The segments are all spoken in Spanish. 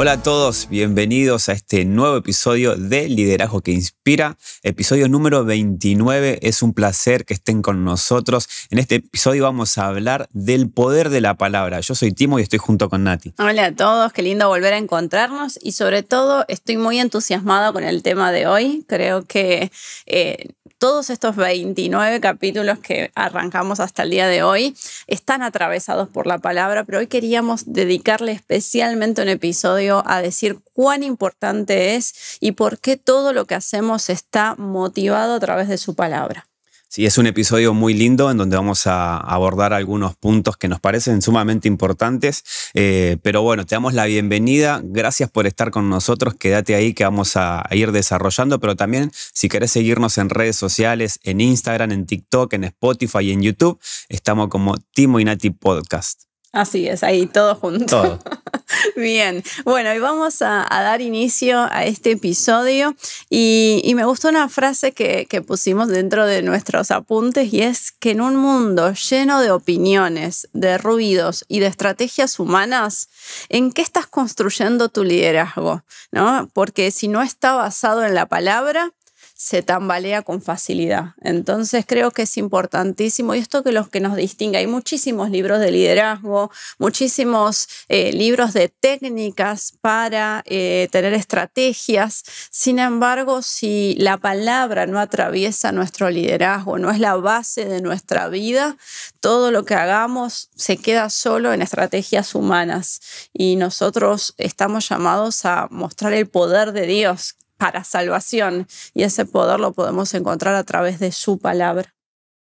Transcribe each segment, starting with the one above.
Hola a todos, bienvenidos a este nuevo episodio de Liderazgo que Inspira, episodio número 29. Es un placer que estén con nosotros. En este episodio vamos a hablar del poder de la palabra. Yo soy Timo y estoy junto con Nati. Hola a todos, qué lindo volver a encontrarnos y sobre todo estoy muy entusiasmada con el tema de hoy. Creo que todos estos 29 capítulos que arrancamos hasta el día de hoy están atravesados por la palabra, pero hoy queríamos dedicarle especialmente un episodio a decir cuán importante es y por qué todo lo que hacemos está motivado a través de su palabra. Sí, es un episodio muy lindo en donde vamos a abordar algunos puntos que nos parecen sumamente importantes, pero bueno, te damos la bienvenida, gracias por estar con nosotros, quédate ahí que vamos a ir desarrollando, pero también si querés seguirnos en redes sociales, en Instagram, en TikTok, en Spotify y en YouTube, estamos como Timo y Nati Podcast. Así es, ahí todo junto. Todo. Bien, bueno, y vamos a dar inicio a este episodio y me gustó una frase que pusimos dentro de nuestros apuntes y es que en un mundo lleno de opiniones, de ruidos y de estrategias humanas, ¿en qué estás construyendo tu liderazgo? ¿No? Porque si no está basado en la palabra, se tambalea con facilidad. Entonces creo que es importantísimo y esto que los que nos distingue. Hay muchísimos libros de liderazgo, muchísimos libros de técnicas para tener estrategias. Sin embargo, si la palabra no atraviesa nuestro liderazgo, no es la base de nuestra vida, todo lo que hagamos se queda solo en estrategias humanas y nosotros estamos llamados a mostrar el poder de Dios para salvación y ese poder lo podemos encontrar a través de su palabra.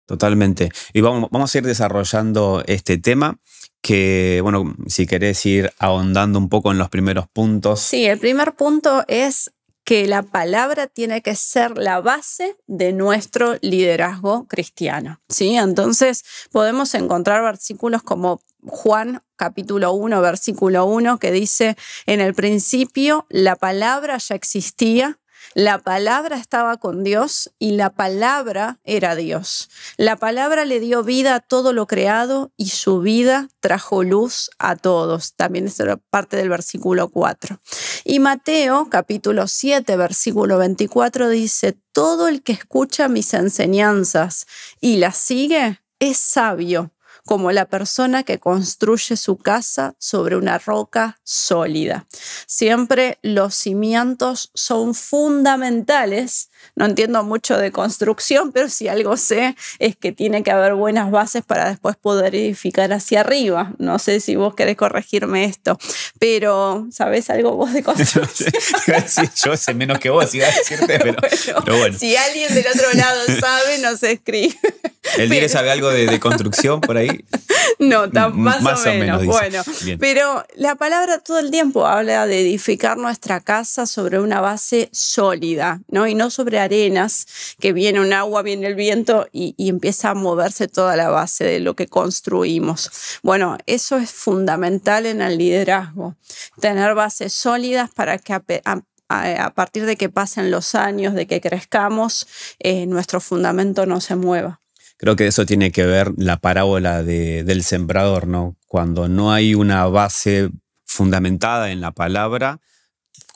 Totalmente. Y vamos a ir desarrollando este tema que, bueno, si querés ir ahondando un poco en los primeros puntos. Sí, el primer punto es que la palabra tiene que ser la base de nuestro liderazgo cristiano, ¿sí? Entonces podemos encontrar versículos como Juan capítulo 1, versículo 1, que dice: en el principio la palabra ya existía, la palabra estaba con Dios y la palabra era Dios. La palabra le dio vida a todo lo creado y su vida trajo luz a todos. También es parte del versículo 4. Y Mateo capítulo 7, versículo 24 dice: todo el que escucha mis enseñanzas y las sigue es sabio, como la persona que construye su casa sobre una roca sólida. Siempre los cimientos son fundamentales. No entiendo mucho de construcción, pero si algo sé es que tiene que haber buenas bases para después poder edificar hacia arriba. No sé si vos querés corregirme esto, pero ¿sabés algo vos de construcción? Sí, yo sé menos que vos, iba a decirte, pero bueno. Si alguien del otro lado sabe, nos escribe. ¿El Dire sabe algo de construcción por ahí? No, más o menos. Bueno, bien. Pero la palabra todo el tiempo habla de edificar nuestra casa sobre una base sólida, ¿no? Y no sobre arenas, que viene un agua, viene el viento y empieza a moverse toda la base de lo que construimos. Bueno, eso es fundamental en el liderazgo, tener bases sólidas para que a partir de que pasen los años, de que crezcamos, nuestro fundamento no se mueva. Creo que eso tiene que ver la parábola del sembrador, ¿no? Cuando no hay una base fundamentada en la palabra,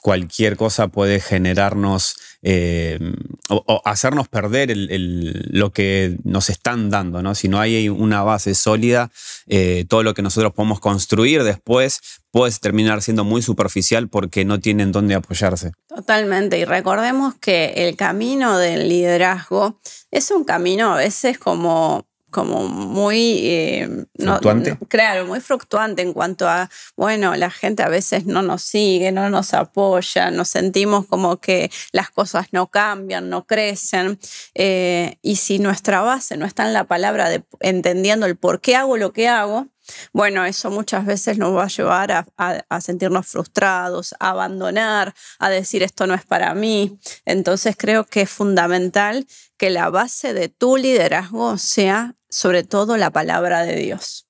cualquier cosa puede generarnos o hacernos perder lo que nos están dando, ¿no? Si no hay una base sólida, todo lo que nosotros podemos construir después puede terminar siendo muy superficial porque no tienen dónde apoyarse. Totalmente, y recordemos que el camino del liderazgo es un camino a veces como muy... ¿Fluctuante? Claro, muy fluctuante en cuanto a, bueno, la gente a veces no nos sigue, no nos apoya, nos sentimos como que las cosas no cambian, no crecen. Y si nuestra base no está en la palabra de entendiendo el por qué hago lo que hago, bueno, eso muchas veces nos va a llevar a sentirnos frustrados, a abandonar, a decir esto no es para mí. Entonces creo que es fundamental que la base de tu liderazgo sea sobre todo la palabra de Dios.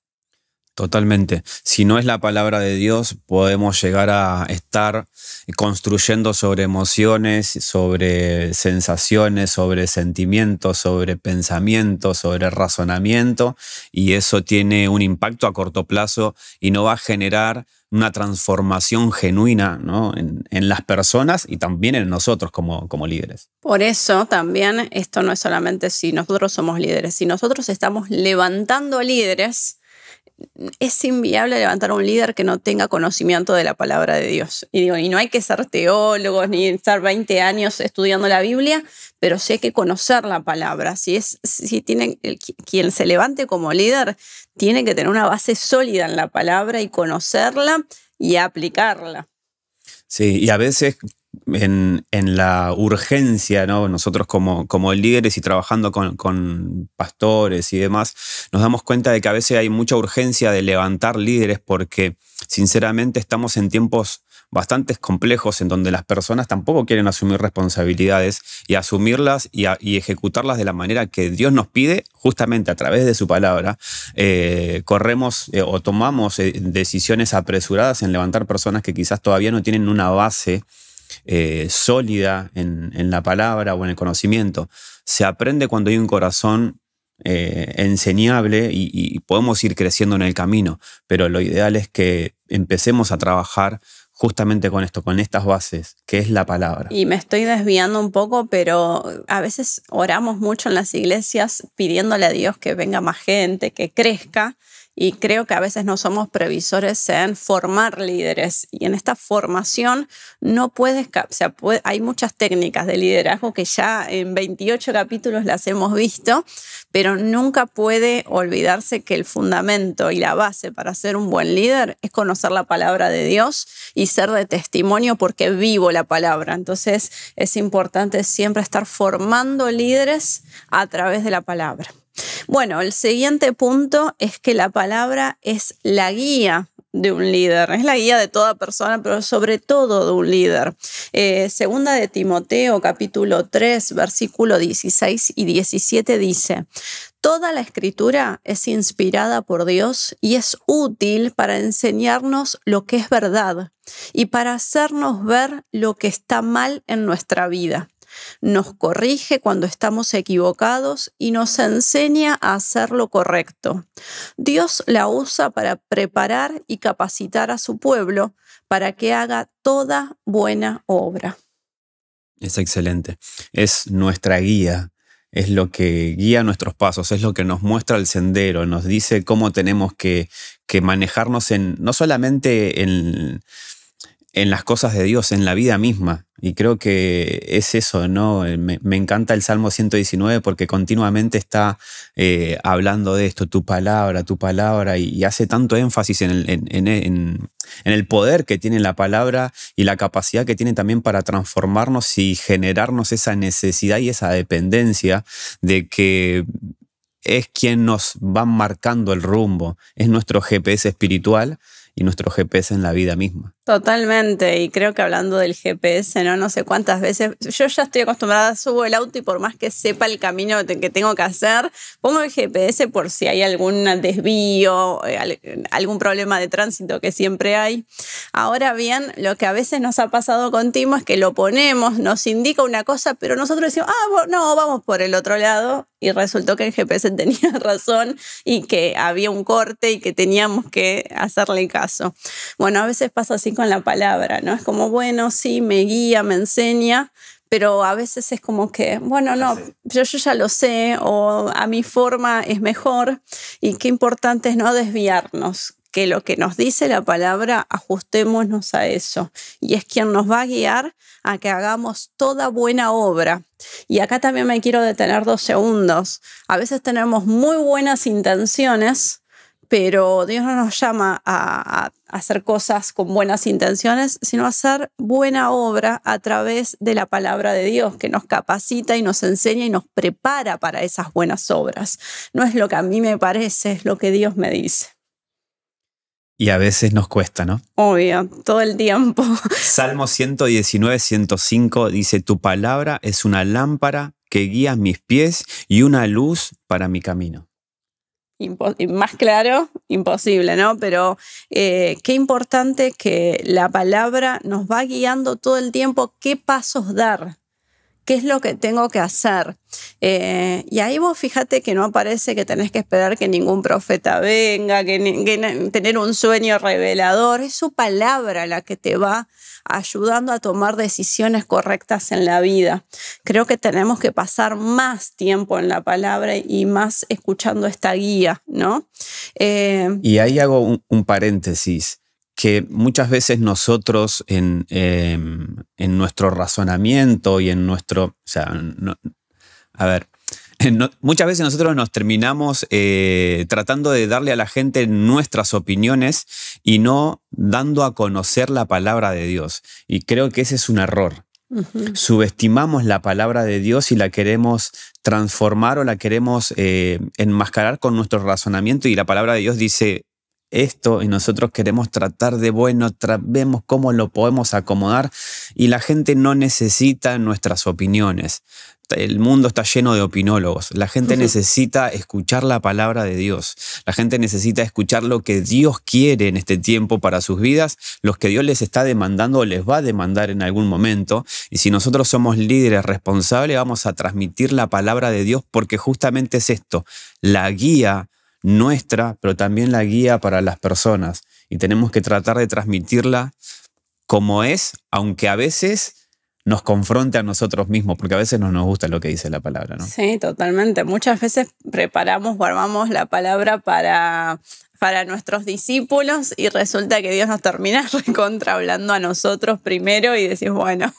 Totalmente. Si no es la palabra de Dios, podemos llegar a estar construyendo sobre emociones, sobre sensaciones, sobre sentimientos, sobre pensamientos, sobre razonamiento, y eso tiene un impacto a corto plazo y no va a generar una transformación genuina, ¿no? en las personas y también en nosotros como líderes. Por eso también esto no es solamente si nosotros somos líderes, si nosotros estamos levantando líderes, es inviable levantar a un líder que no tenga conocimiento de la palabra de Dios. Y no hay que ser teólogos ni estar 20 años estudiando la Biblia, pero sí hay que conocer la palabra. Quien se levante como líder tiene que tener una base sólida en la palabra y conocerla y aplicarla. Sí, y a veces en la urgencia, ¿no? Nosotros como líderes y trabajando con pastores y demás, nos damos cuenta de que a veces hay mucha urgencia de levantar líderes porque sinceramente estamos en tiempos bastante complejos en donde las personas tampoco quieren asumir responsabilidades y asumirlas y ejecutarlas de la manera que Dios nos pide, justamente a través de su palabra. Corremos o tomamos decisiones apresuradas en levantar personas que quizás todavía no tienen una base sólida en la palabra o en el conocimiento. Se aprende cuando hay un corazón enseñable y podemos ir creciendo en el camino, pero lo ideal es que empecemos a trabajar justamente con esto, con estas bases, que es la palabra. Y me estoy desviando un poco, pero a veces oramos mucho en las iglesias pidiéndole a Dios que venga más gente, que crezca. Y creo que a veces no somos previsores en formar líderes. Y en esta formación no hay muchas técnicas de liderazgo que ya en 28 capítulos las hemos visto, pero nunca puede olvidarse que el fundamento y la base para ser un buen líder es conocer la palabra de Dios y ser de testimonio porque vivo la palabra. Entonces es importante siempre estar formando líderes a través de la palabra. Bueno, el siguiente punto es que la palabra es la guía de un líder, es la guía de toda persona, pero sobre todo de un líder. Segunda de Timoteo, capítulo 3, versículo 16 y 17 dice: toda la escritura es inspirada por Dios y es útil para enseñarnos lo que es verdad y para hacernos ver lo que está mal en nuestra vida. Nos corrige cuando estamos equivocados y nos enseña a hacer lo correcto. Dios la usa para preparar y capacitar a su pueblo para que haga toda buena obra. Es excelente. Es nuestra guía, es lo que guía nuestros pasos, es lo que nos muestra el sendero, nos dice cómo tenemos que manejarnos no solamente en las cosas de Dios, en la vida misma. Y creo que es eso, ¿no? Me encanta el Salmo 119 porque continuamente está hablando de esto, tu palabra, y hace tanto énfasis en el poder que tiene la palabra y la capacidad que tiene también para transformarnos y generarnos esa necesidad y esa dependencia de que es quien nos va marcando el rumbo, es nuestro GPS espiritual y nuestro GPS en la vida misma. Totalmente, y creo que hablando del GPS, no sé cuántas veces, yo ya estoy acostumbrada, subo el auto y por más que sepa el camino que tengo que hacer, pongo el GPS por si hay algún desvío, algún problema de tránsito que siempre hay. Ahora bien, lo que a veces nos ha pasado con Timo es que lo ponemos, nos indica una cosa, pero nosotros decimos, no, vamos por el otro lado, y resultó que el GPS tenía razón y que había un corte y que teníamos que hacerle caso. Bueno, a veces pasa así con la palabra, ¿no? Es como, bueno, sí, me guía, me enseña, pero a veces es como que, bueno, no, yo ya lo sé, o a mi forma es mejor, y qué importante es no desviarnos, que lo que nos dice la palabra, ajustémonos a eso, y es quien nos va a guiar a que hagamos toda buena obra. Y acá también me quiero detener 2 segundos. A veces tenemos muy buenas intenciones, pero Dios no nos llama a hacer cosas con buenas intenciones, sino a hacer buena obra a través de la palabra de Dios, que nos capacita y nos enseña y nos prepara para esas buenas obras. No es lo que a mí me parece, es lo que Dios me dice. Y a veces nos cuesta, ¿no? Obvio, todo el tiempo. Salmo 119, 105 dice: tu palabra es una lámpara que guía mis pies y una luz para mi camino. y más claro, imposible, ¿no? Pero qué importante que la palabra nos va guiando todo el tiempo qué pasos dar. ¿Qué es lo que tengo que hacer? Y ahí vos fíjate que no aparece que tenés que esperar que ningún profeta venga, que tener un sueño revelador. Es su palabra la que te va ayudando a tomar decisiones correctas en la vida. Creo que tenemos que pasar más tiempo en la palabra y más escuchando esta guía, ¿no? Y ahí hago un paréntesis, que muchas veces nosotros en nuestro razonamiento y en nuestro... O sea, muchas veces nosotros nos terminamos tratando de darle a la gente nuestras opiniones y no dando a conocer la palabra de Dios. Y creo que ese es un error. Uh-huh. Subestimamos la palabra de Dios y la queremos transformar o la queremos enmascarar con nuestro razonamiento, y la palabra de Dios dice esto y nosotros queremos tratar de, vemos cómo lo podemos acomodar, y la gente no necesita nuestras opiniones. El mundo está lleno de opinólogos. La gente necesita escuchar la palabra de Dios. La gente necesita escuchar lo que Dios quiere en este tiempo para sus vidas, los que Dios les está demandando o les va a demandar en algún momento. Y si nosotros somos líderes responsables, vamos a transmitir la palabra de Dios, porque justamente es esto, la guía nuestra, pero también la guía para las personas. Y tenemos que tratar de transmitirla como es, aunque a veces nos confronte a nosotros mismos, porque a veces no nos gusta lo que dice la palabra, ¿no? Sí, totalmente. Muchas veces guardamos la palabra para nuestros discípulos y resulta que Dios nos termina recontra hablando a nosotros primero y decís, bueno,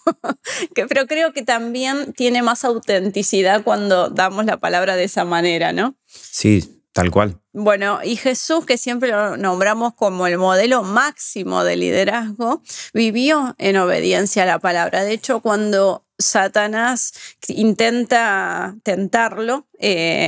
pero creo que también tiene más autenticidad cuando damos la palabra de esa manera, ¿no? Sí, tal cual. Bueno, y Jesús, que siempre lo nombramos como el modelo máximo de liderazgo, vivió en obediencia a la palabra. De hecho, cuando Satanás intenta tentarlo,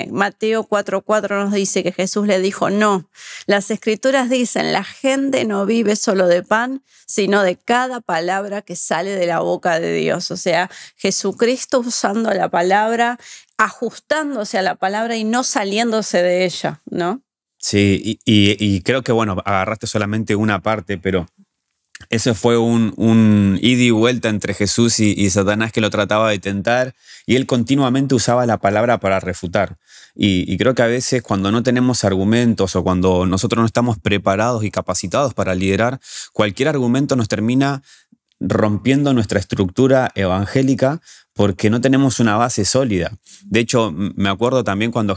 Mateo 4:4 nos dice que Jesús le dijo, no, las escrituras dicen, la gente no vive solo de pan, sino de cada palabra que sale de la boca de Dios. O sea, Jesucristo usando la palabra, ajustándose a la palabra y no saliéndose de ella, ¿no? Sí, y creo que, bueno, agarraste solamente una parte, pero ese fue un ida y vuelta entre Jesús y Satanás, que lo trataba de tentar, y él continuamente usaba la palabra para refutar. Y creo que a veces cuando no tenemos argumentos o cuando nosotros no estamos preparados y capacitados para liderar, cualquier argumento nos termina rompiendo nuestra estructura evangélica, porque no tenemos una base sólida. De hecho, me acuerdo también cuando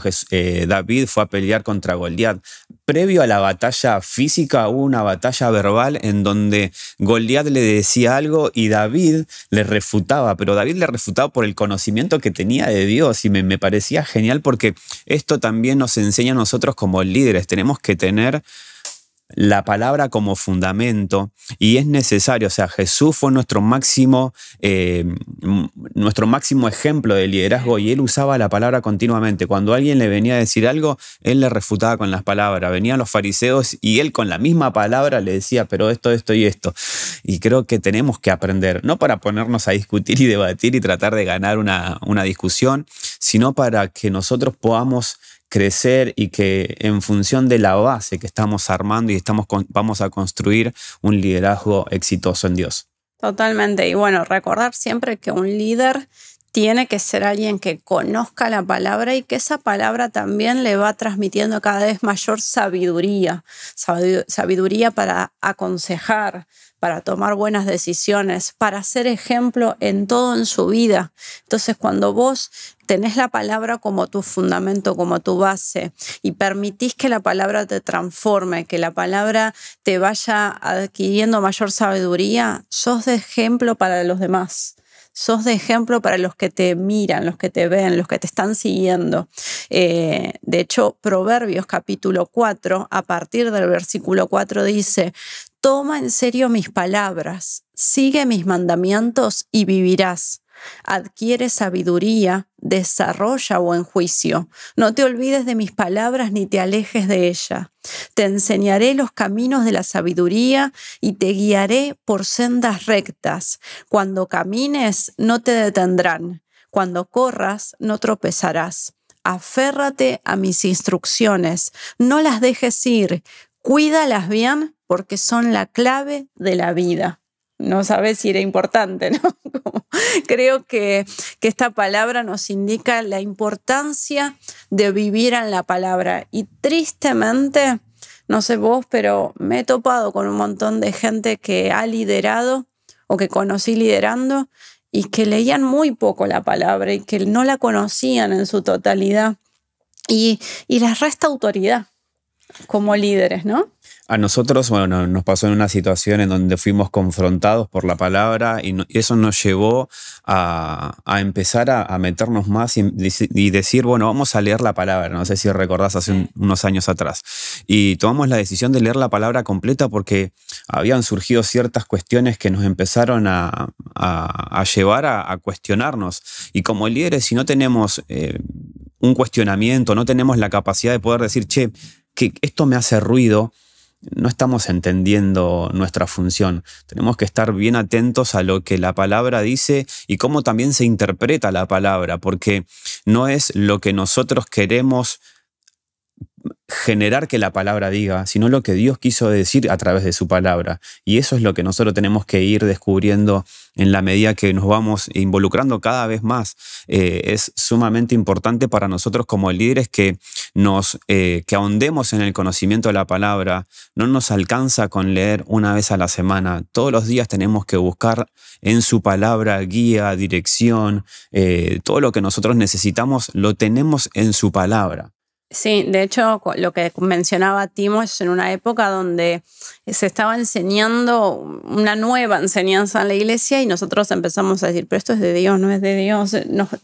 David fue a pelear contra Goliat. Previo a la batalla física hubo una batalla verbal en donde Goliat le decía algo y David le refutaba, pero David le refutaba por el conocimiento que tenía de Dios, y me parecía genial, porque esto también nos enseña a nosotros como líderes. Tenemos que tener la palabra como fundamento, y es necesario. O sea, Jesús fue nuestro máximo ejemplo de liderazgo, y él usaba la palabra continuamente. Cuando alguien le venía a decir algo, él le refutaba con las palabras. Venían los fariseos y él con la misma palabra le decía, pero esto y esto. Y creo que tenemos que aprender, no para ponernos a discutir y debatir y tratar de ganar una discusión, sino para que nosotros podamos crecer, y que en función de la base que estamos armando y vamos a construir un liderazgo exitoso en Dios. Totalmente. Y bueno, recordar siempre que un líder tiene que ser alguien que conozca la palabra y que esa palabra también le va transmitiendo cada vez mayor sabiduría. Sabiduría para aconsejar, para tomar buenas decisiones, para ser ejemplo en todo en su vida. Entonces, cuando vos tenés la palabra como tu fundamento, como tu base, y permitís que la palabra te transforme, que la palabra te vaya adquiriendo mayor sabiduría, sos de ejemplo para los demás. Sos de ejemplo para los que te miran, los que te ven, los que te están siguiendo. De hecho, Proverbios capítulo 4, a partir del versículo 4 dice, toma en serio mis palabras, sigue mis mandamientos y vivirás. Adquiere sabiduría, desarrolla buen juicio. No te olvides de mis palabras ni te alejes de ella. Te enseñaré los caminos de la sabiduría y te guiaré por sendas rectas. Cuando camines no te detendrán. Cuando corras no tropezarás. aférrate a mis instrucciones, no las dejes ir, cuídalas bien porque son la clave de la vida. No sabes si era importante, ¿no? Creo que esta palabra nos indica la importancia de vivir en la palabra. Y tristemente, no sé vos, pero me he topado con un montón de gente que ha liderado o que conocí liderando y que leían muy poco la palabra y que no la conocían en su totalidad. Y les resta autoridad como líderes, ¿no? A nosotros, bueno, nos pasó en una situación en donde fuimos confrontados por la palabra y eso nos llevó a empezar a meternos más y decir, bueno, vamos a leer la palabra. No sé si recordás hace unos años atrás. Y tomamos la decisión de leer la palabra completa porque habían surgido ciertas cuestiones que nos empezaron a llevar a cuestionarnos. Y como líderes, si no tenemos un cuestionamiento, no tenemos la capacidad de poder decir, che, que esto me hace ruido, no estamos entendiendo nuestra función. Tenemos que estar bien atentos a lo que la palabra dice y cómo también se interpreta la palabra, porque no es lo que nosotros queremos generar que la palabra diga, sino lo que Dios quiso decir a través de su palabra. Y eso es lo que nosotros tenemos que ir descubriendo en la medida que nos vamos involucrando cada vez más. Es sumamente importante para nosotros como líderes que ahondemos en el conocimiento de la palabra. No nos alcanza con leer una vez a la semana. Todos los días tenemos que buscar en su palabra guía, dirección. Todo lo que nosotros necesitamos lo tenemos en su palabra. Sí, de hecho, lo que mencionaba Timo es en una época donde se estaba enseñando una nueva enseñanza en la iglesia y nosotros empezamos a decir, pero esto es de Dios, no es de Dios.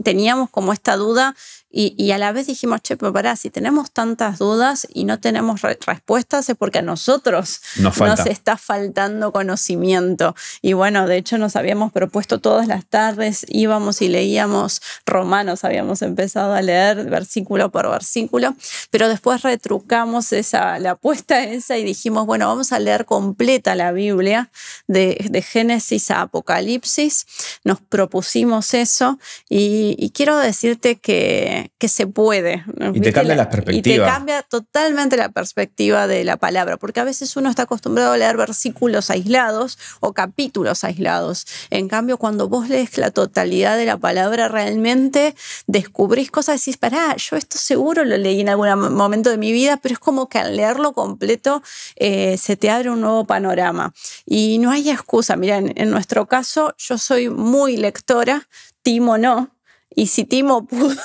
Teníamos como esta duda y a la vez dijimos, che, pero pará, si tenemos tantas dudas y no tenemos respuestas es porque a nosotros nos está faltando conocimiento. Y bueno, de hecho nos habíamos propuesto todas las tardes, íbamos y leíamos Romanos, habíamos empezado a leer versículo por versículo, pero después retrucamos la apuesta esa y dijimos, bueno, vamos a leer completa la Biblia de Génesis a Apocalipsis. Nos propusimos eso y quiero decirte que se puede. Y te cambia la perspectiva. Y te cambia totalmente la perspectiva de la palabra, porque a veces uno está acostumbrado a leer versículos aislados o capítulos aislados. En cambio, cuando vos lees la totalidad de la palabra, realmente descubrís cosas y decís, pará, yo esto seguro lo leí en algún momento de mi vida, pero es como que al leerlo completo se te abre un nuevo panorama. Y no hay excusa. Mira, en nuestro caso, yo soy muy lectora, Timo no. Y si Timo pudo,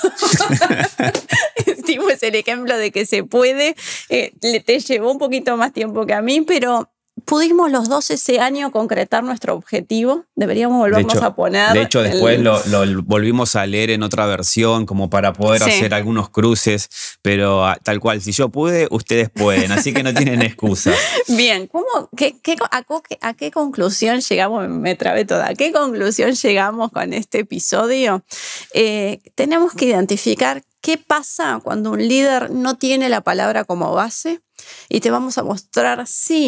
Timo es el ejemplo de que se puede, te llevó un poquito más tiempo que a mí, pero pudimos los dos ese año concretar nuestro objetivo. Deberíamos volvernos a poner. De hecho, después lo volvimos a leer en otra versión como para poder hacer algunos cruces, pero tal cual, si yo pude, ustedes pueden, así que no tienen excusa. Bien, ¿a qué conclusión llegamos? Me trabé toda. ¿A qué conclusión llegamos con este episodio? Tenemos que identificar qué pasa cuando un líder no tiene la palabra como base. Y te vamos a mostrar,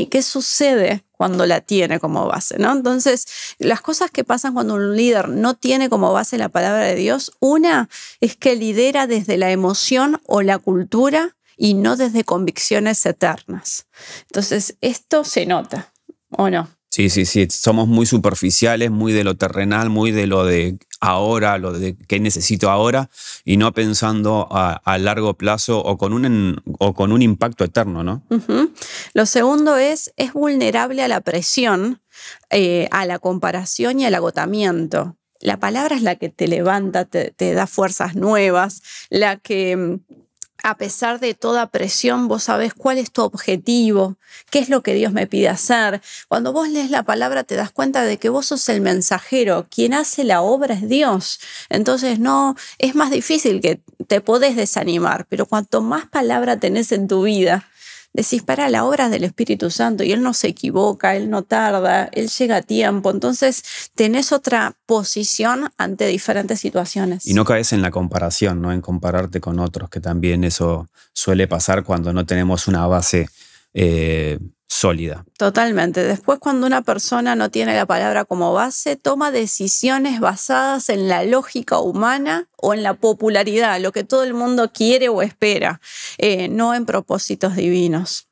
qué sucede cuando la tiene como base, ¿no? Entonces, las cosas que pasan cuando un líder no tiene como base la palabra de Dios, una es que lidera desde la emoción o la cultura y no desde convicciones eternas. Entonces, esto se nota, ¿o no? Sí. Somos muy superficiales, muy de lo terrenal, muy de lo de ahora, lo de qué necesito ahora, y no pensando a largo plazo o con un impacto eterno, ¿no? Uh-huh. Lo segundo es vulnerable a la presión, a la comparación y al agotamiento. La palabra es la que te levanta, te da fuerzas nuevas, la que a pesar de toda presión, vos sabés cuál es tu objetivo, qué es lo que Dios me pide hacer. Cuando vos lees la palabra te das cuenta de que vos sos el mensajero, quien hace la obra es Dios. Entonces no, es más difícil que te podés desanimar, pero cuanto más palabra tenés en tu vida, decís, para, la obra del Espíritu Santo y Él no se equivoca, Él no tarda, Él llega a tiempo. Entonces tenés otra posición ante diferentes situaciones. Y no caes en la comparación, ¿no? En compararte con otros, que también eso suele pasar cuando no tenemos una base sólida. Totalmente. Después, cuando una persona no tiene la palabra como base, toma decisiones basadas en la lógica humana o en la popularidad, lo que todo el mundo quiere o espera, no en propósitos divinos.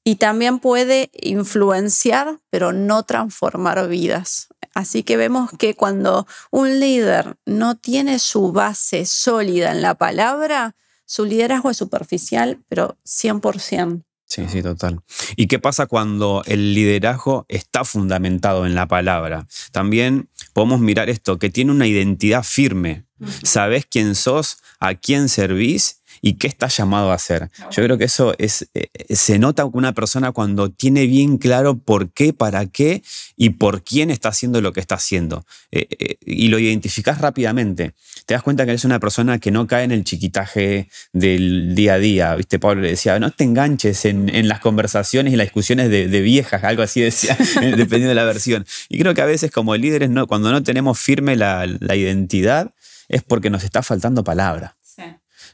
Y también puede influenciar, pero no transformar vidas. Así que vemos que cuando un líder no tiene su base sólida en la palabra, su liderazgo es superficial, pero 100%. Sí, sí, total. ¿Y qué pasa cuando el liderazgo está fundamentado en la palabra? También podemos mirar esto, que tiene una identidad firme. Sabés quién sos, a quién servís y qué estás llamado a hacer. Yo creo que eso se nota que una persona cuando tiene bien claro por qué, para qué y por quién está haciendo lo que está haciendo. Y lo identificás rápidamente. Te das cuenta que eres una persona que no cae en el chiquitaje del día a día. ¿Viste? Pablo le decía, no te enganches en las conversaciones y las discusiones de viejas, algo así decía, dependiendo de la versión. Y creo que a veces como líderes, cuando no tenemos firme la identidad, es porque nos está faltando palabra. Sí.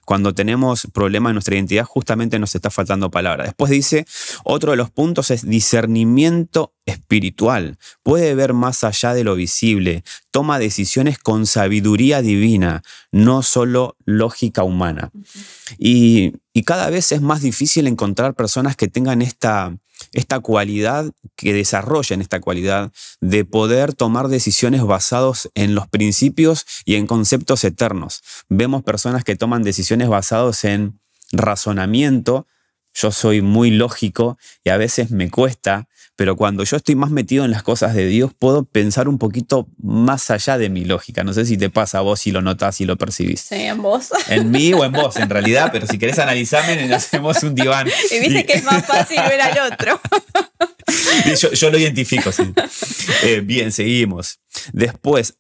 Cuando tenemos problemas en nuestra identidad, justamente nos está faltando palabra. Después dice, otro de los puntos es discernimiento espiritual. Puede ver más allá de lo visible. Toma decisiones con sabiduría divina, no solo lógica humana. Y cada vez es más difícil encontrar personas que tengan esta cualidad, que desarrollen esta cualidad de poder tomar decisiones basadas en los principios y en conceptos eternos. Vemos personas que toman decisiones basadas en razonamiento. Yo soy muy lógico y a veces me cuesta, pero cuando yo estoy más metido en las cosas de Dios, puedo pensar un poquito más allá de mi lógica. No sé si te pasa a vos, si lo notás, si lo percibís. Sí, en vos. En mí o en vos, en realidad, pero si querés analizarme, hacemos un diván. Y viste que es más fácil ver al otro. Yo lo identifico, sí. Bien, seguimos. Después,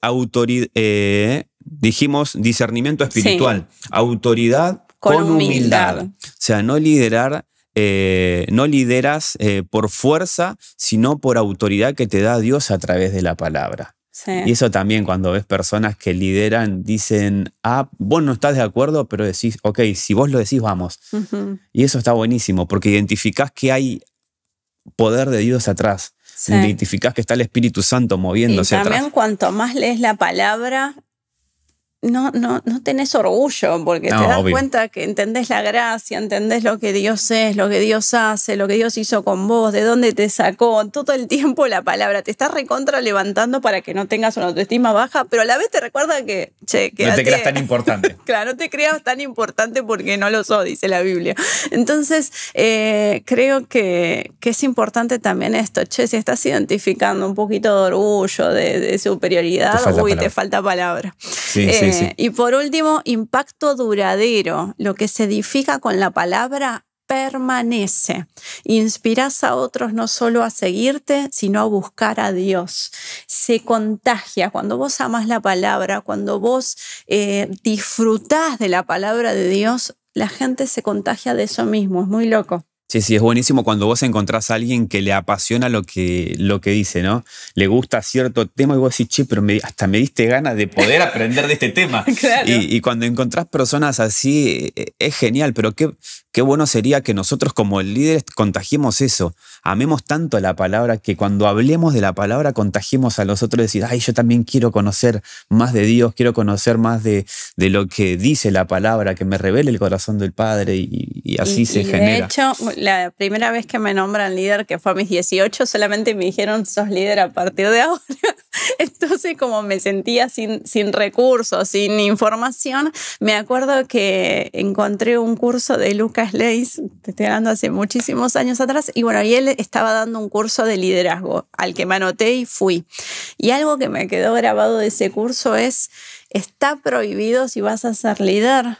dijimos discernimiento espiritual. Sí. Autoridad con humildad. O sea, no lideras por fuerza, sino por autoridad que te da Dios a través de la palabra. Sí. Y eso también cuando ves personas que lideran, dicen, vos no estás de acuerdo, pero decís, ok, si vos lo decís, vamos. Y eso está buenísimo, porque identificás que hay poder de Dios atrás. Sí. Identificás que está el Espíritu Santo moviéndose atrás. Y también cuanto más lees la palabra, no tenés orgullo, porque te das cuenta que entendés la gracia, entendés lo que Dios es, lo que Dios hace, lo que Dios hizo con vos, de dónde te sacó. Todo el tiempo la palabra te está recontra levantando para que no tengas una autoestima baja, pero a la vez te recuerda que, no te creas tan importante. Claro, no te creas tan importante porque no lo sos, dice la Biblia. Entonces, creo que es importante también esto. Si estás identificando un poquito de orgullo, de superioridad, te falta palabra. Sí, sí. Y por último, impacto duradero. Lo que se edifica con la palabra permanece. Inspirás a otros no solo a seguirte, sino a buscar a Dios. Se contagia. Cuando vos amás la palabra, cuando vos disfrutás de la palabra de Dios, la gente se contagia de eso mismo. Es muy loco. Sí, sí, es buenísimo cuando vos encontrás a alguien que le apasiona lo que dice, ¿no? Le gusta cierto tema y vos decís, che, pero hasta me diste ganas de poder aprender de este tema. Claro. Y cuando encontrás personas así, es genial, pero qué bueno sería que nosotros como líderes contagiemos eso. Amemos tanto la palabra que cuando hablemos de la palabra contagiemos a los otros y decir, ay, yo también quiero conocer más de Dios, quiero conocer más de lo que dice la palabra, que me revele el corazón del Padre y así se genera. De hecho, la primera vez que me nombran líder, que fue a mis 18, solamente me dijeron, sos líder a partir de ahora. Entonces, como me sentía sin recursos, sin información, me acuerdo que encontré un curso de Lucas Leis, te estoy hablando hace muchísimos años atrás, y bueno, y él estaba dando un curso de liderazgo, al que me anoté y fui. Y algo que me quedó grabado de ese curso es, está prohibido si vas a ser líder,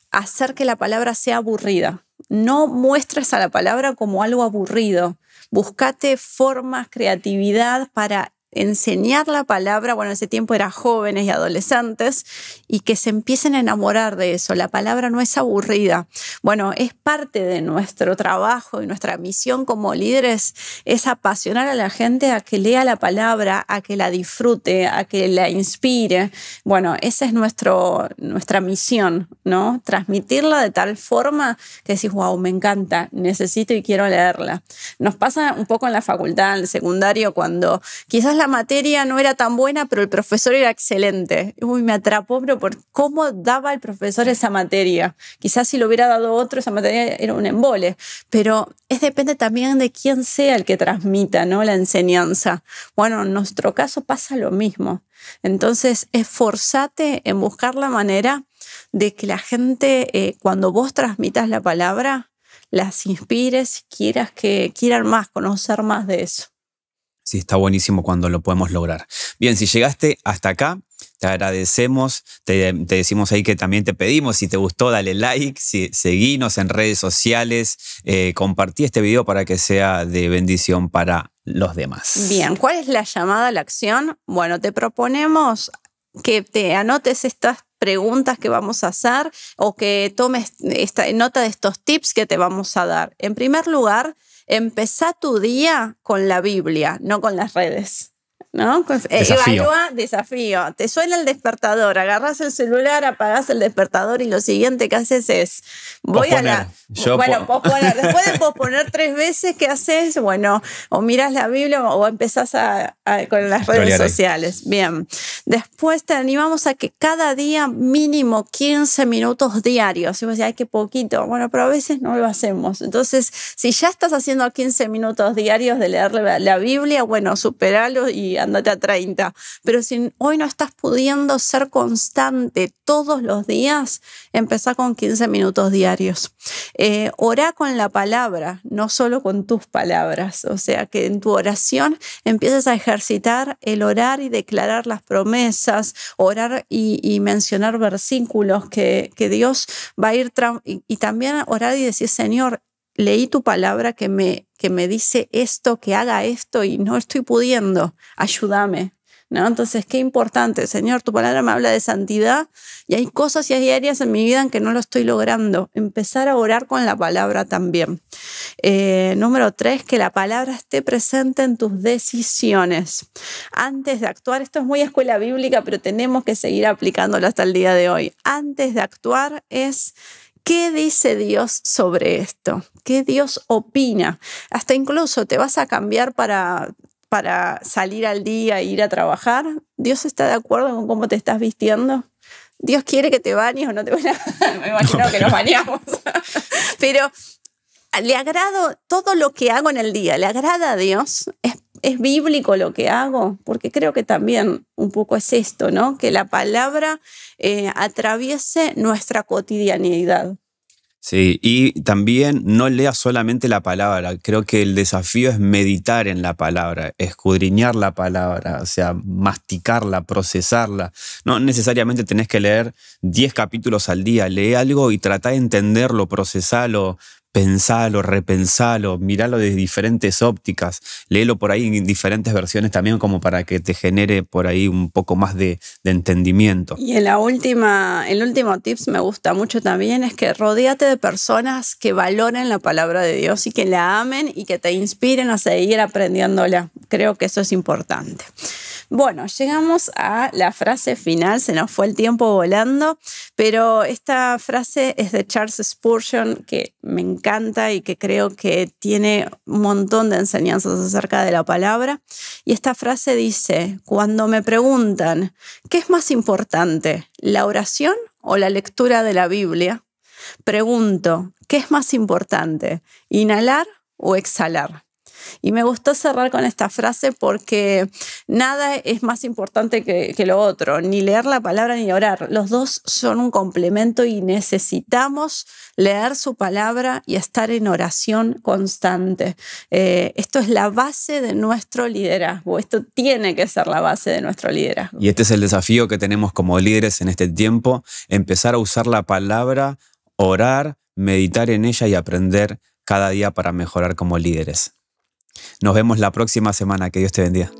hacer que la palabra sea aburrida. No muestres a la palabra como algo aburrido. Buscate formas, creatividad para enseñar la palabra, bueno, en ese tiempo eran jóvenes y adolescentes, y que se empiecen a enamorar de eso. La palabra no es aburrida. Bueno, es parte de nuestro trabajo y nuestra misión como líderes, es apasionar a la gente a que lea la palabra, a que la disfrute, a que la inspire. Bueno, esa es nuestra misión, ¿no? Transmitirla de tal forma que decís, wow, me encanta, necesito y quiero leerla. Nos pasa un poco en la facultad, en el secundario, cuando quizás la materia no era tan buena, pero el profesor era excelente. Uy, me atrapó, pero por cómo daba el profesor esa materia. Quizás si lo hubiera dado otro, esa materia era un embole. Pero depende también de quién sea el que transmita, ¿no?, la enseñanza. Bueno, en nuestro caso pasa lo mismo. Entonces, esforzate en buscar la manera de que la gente, cuando vos transmitas la palabra, las inspires, quieran más, conocer más de eso. Sí, está buenísimo cuando lo podemos lograr. Bien, si llegaste hasta acá, te agradecemos, te decimos ahí que también te pedimos, si te gustó, dale like, seguinos en redes sociales, compartí este video para que sea de bendición para los demás. Bien, ¿cuál es la llamada a la acción? Bueno, te proponemos que te anotes estas preguntas que vamos a hacer o que tomes nota de estos tips que te vamos a dar. En primer lugar, empezá tu día con la Biblia, no con las redes, ¿no? Evalúa, desafío. Te suena el despertador, agarrás el celular, apagás el despertador y lo siguiente que haces es posponer. Después de posponer 3 veces, ¿qué haces? Bueno, o miras la Biblia o empezás con las redes sociales. Bien. Después te animamos a que cada día mínimo 15 minutos diarios. Y vos decís, ay, qué poquito. Bueno, pero a veces no lo hacemos. Entonces, si ya estás haciendo 15 minutos diarios de leer la Biblia, bueno, superalo y andate a 30. Pero si hoy no estás pudiendo ser constante todos los días, empezá con 15 minutos diarios. Orá con la palabra, no solo con tus palabras. O sea, que en tu oración empieces a ejercitar el orar y declarar las promesas, orar y mencionar versículos que Dios va a ir y también orar y decir, Señor, leí tu palabra que me dice esto, que haga esto y no estoy pudiendo, ayúdame, ¿no? Entonces, qué importante, Señor, tu palabra me habla de santidad y hay cosas y hay áreas en mi vida en que no lo estoy logrando. Empezar a orar con la palabra también. Número 3, que la palabra esté presente en tus decisiones. Antes de actuar, esto es muy escuela bíblica, pero tenemos que seguir aplicándolo hasta el día de hoy. Antes de actuar es... ¿qué dice Dios sobre esto? ¿Qué Dios opina? Hasta incluso te vas a cambiar para salir al día e ir a trabajar. ¿Dios está de acuerdo con cómo te estás vistiendo? ¿Dios quiere que te bañes o no te bañes? Me imagino que nos bañamos. Pero le agrado todo lo que hago en el día. ¿Le agrada a Dios? ¿Es bíblico lo que hago? Porque creo que también un poco es esto, ¿no? Que la palabra atraviese nuestra cotidianidad. Sí, y también no leas solamente la palabra. Creo que el desafío es meditar en la palabra, escudriñar la palabra, o sea, masticarla, procesarla. No necesariamente tenés que leer 10 capítulos al día. Lee algo y trata de entenderlo, procesalo, pensalo, repensalo, miralo desde diferentes ópticas, léelo por ahí en diferentes versiones también como para que te genere por ahí un poco más de entendimiento. Y el último tips me gusta mucho también es que rodéate de personas que valoren la palabra de Dios y que la amen y que te inspiren a seguir aprendiéndola. Creo que eso es importante. Bueno, llegamos a la frase final, se nos fue el tiempo volando, pero esta frase es de Charles Spurgeon, que me encanta y que creo que tiene un montón de enseñanzas acerca de la palabra. Y esta frase dice, cuando me preguntan, ¿qué es más importante, la oración o la lectura de la Biblia? Pregunto, ¿qué es más importante, inhalar o exhalar? Y me gustó cerrar con esta frase porque nada es más importante que lo otro, ni leer la palabra ni orar. Los dos son un complemento y necesitamos leer su palabra y estar en oración constante. Esto es la base de nuestro liderazgo. Esto tiene que ser la base de nuestro liderazgo. Y este es el desafío que tenemos como líderes en este tiempo, empezar a usar la palabra, orar, meditar en ella y aprender cada día para mejorar como líderes. Nos vemos la próxima semana. Que Dios te bendiga.